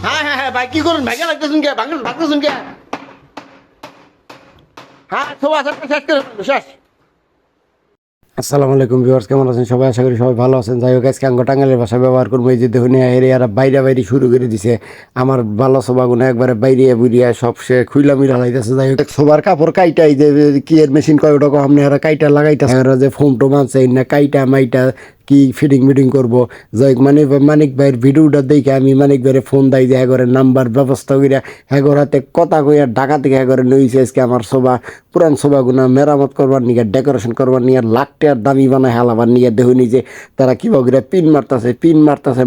হ্যাঁ হ্যাঁ হ্যাঁ ভাই কি করুন ভাইকে লাগতেছুন কে ভাগতেছুন কে হ্যাঁ সোফা সেটটা শেষ করে ফেলবো, শেষ। আসসালামু আলাইকুম ভিউয়ার্স, কেমন আছেন সবাই? আশা করি সবাই ভালো আছেন। যাই হোক, আজকে আঙ্গ টাঙ্গালের ভাষা ব্যবহার করবো। এই যে দেখুন এরিয়ারা বাইরে বাইরে শুরু করে দিছে। আমার ভালো সোবাগুলো একবারে বাইরে বুড়িয়া সব সে খুইলা মিলা লাইতেছে। যাই হোক, সোবার কাপড় কাইটা এই যে কি এর মেশিন কয় ওটা আপনি এরা কাইটা লাগাইতেছে, এরা যে ফোম টোম আছে না কাইটা মাইটা কি ফিটিং মিটিং করবো। যাই হোক, মানিক ভাইয়ের ভিডিওটা দেখে আমি মানিক ভাইয়ের ফোন দেয় যে হ্যাঁ নাম্বার ব্যবস্থা করিয়া হ্যাঁ হাতে কথা কইয়া ঢাকা থেকে হ্যাঁ লইছে আজকে আমার সোবা পুরান সোবাগুনা মেরামত করবার নিয়ে ডেকোরেশন করবার নিয়ে লাখ টাকার দামি বানায় হালাবার নিয়ে দেখুনি যে তারা কিভাবে পিন মারতাছে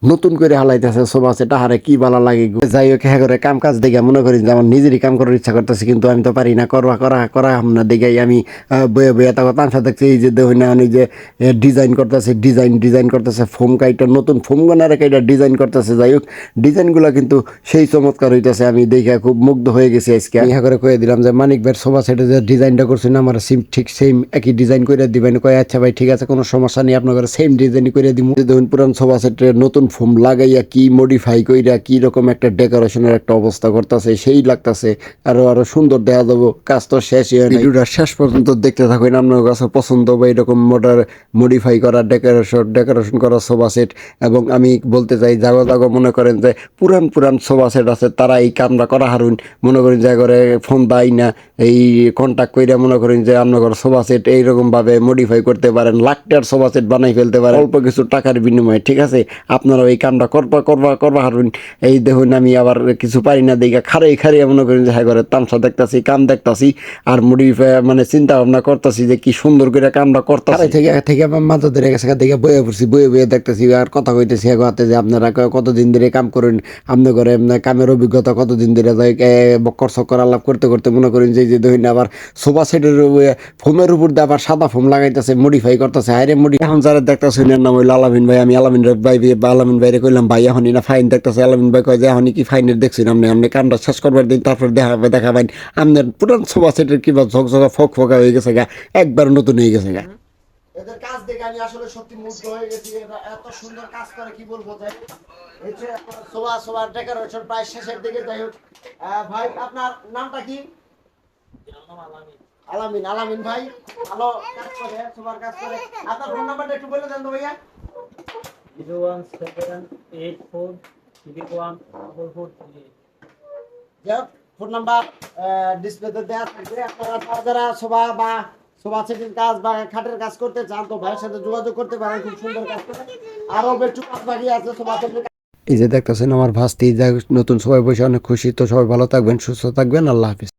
নতুন করে হালাইতেছে সোবা সেটা হারে কি ভালো লাগে। যাই হোক, হ্যাঁ করে কাম কাজ দেখে মনে করি যে আমার নিজেরই কাম করার ইচ্ছা করতেছে, কিন্তু আমি তো পারি না। করা না দেখে আমি বয়ে বয়ে তাকে তামসা দেখছি। এই যে দেখুন আমি যে ডিজাইন করতেছে ফোম কাইটা নতুন ফোম গানারে কাইটা ডিজাইন করতেছে। যাই হোক, ডিজাইনগুলো কিন্তু সেই চমৎকার হইতেছে। আমি দেখে খুব মুগ্ধ হয়ে গেছি আজকে। আমি করে কয়ে দিলাম যে মানিক ভাইয়ের সোফা সেটে যে ডিজাইনটা করছেন আমার ঠিক সেম একই ডিজাইন করে দিবেন। কয়ে আচ্ছা ভাই ঠিক আছে, কোনো সমস্যা নেই, আপনার সেম ডিজাইন করে দিব। দেখুন পুরান সোফা সেটের নতুন ফোম লাগাইয়া কি মডিফাই কইরা কি রকম একটা ডেকোরেশনের একটা অবস্থা করতেছে, সেই লাগতেছে। আরো সুন্দর দেখা যাবো। কাজ তো শেষই হয় না, ভিডিওটা শেষ পর্যন্ত দেখতে থাকুন। আপনার কাছে পছন্দ হবে এরকম মডিফাই করা ডেকোরেশন করা সোফা সেট। এবং আমি বলতে চাই জাগো মনে করেন যে পুরান সোফা সেট আছে, তারা এই কামটা করা হারুন। মনে করেন যে করে ফোন দেয় না, এই কন্ট্যাক্ট করে মনে করেন যে আপনার সোফা সেট এইরকম ভাবে মডিফাই করতে পারেন, লাখ টাকার সোফা সেট বানাই ফেলতে পারেন অল্প কিছু টাকার বিনিময়ে। ঠিক আছে, আপনারা এই কামটা করবা হারুন। এই দেখুন আমি আবার কিছু পারি না দেখে খারিয়ে মনে করেন যে হ্যাঁ করে তামসা দেখতাছি, কাম দেখতাছি আর মডিফাই মানে চিন্তা ভাবনা করতেছি যে কি সুন্দর করে কামটা করতেছি। থেকে আমার মাথা ধরে গেছে দেখে বয়ে পড়ছি, বয়ে দেখতেছি আর কথা কইতেছি হাতে যে আপনারা কতদিন ধরে কাম করেন, আপনি করে কামের অভিজ্ঞতা কতদিন ধরে যায় বক্কর চক্কর আলাপ করতে করতে মনে করেন যে দেখুন আবার সোফা সেটের ফোমের উপর দিয়ে আবার সাদা ফোম লাগাইতেছে, মডিফাই করতেছে। হাইরে এখন যারা দেখতেছে নাম হইল আলামিন ভাই। আমি আলামিন ভাইরে কইলাম ভাই এখনই না ফাইন দেখতেছে। আলামিন ভাই কয় যে এখনই কি ফাইনের দেখছেন আপনি কামটা শেষ করবার দিন তারপর দেখাবেন। আপনার পুরান সোফা সেটের কিবা ঝকঝকা ফকা হয়ে গেছে গা, একবার নতুন হয়ে গেছে গা। এদের কাজ দেখে আমি আসলে সত্যি মুগ্ধ হয়ে গেছি। এরা এত সুন্দর কাজ করে কি বলবো। যাই সোফা ডেকোরেশন প্রায় শেষের দিকে। যাই হোক ভাই আপনার নামটা কি? আলামিন ভাই ভালো কাজ করে, সোফার কাজ করে। আপনার ফোন নাম্বারটা একটু বলে দেন তো ভাইয়া। 01784314438। যাই হোক, ফোন নাম্বার ডিসপ্লেতে দেওয়া থাকবে। আপনারা যারা সোফা সেটের কাজ বা খাটের কাজ করতে চান তো ভাইয়ের সাথে যোগাযোগ করতে পারেন। খুব সুন্দর কাজ করে। আরো একটু কাজ বাকি আছে সোফা সেটের। এই যে দেখতেছেন আমার ভাস্তি নতুন সবাই বসে অনেক খুশি। তো সবাই ভালো থাকবেন, সুস্থ থাকবেন, আল্লাহ হাফিজ।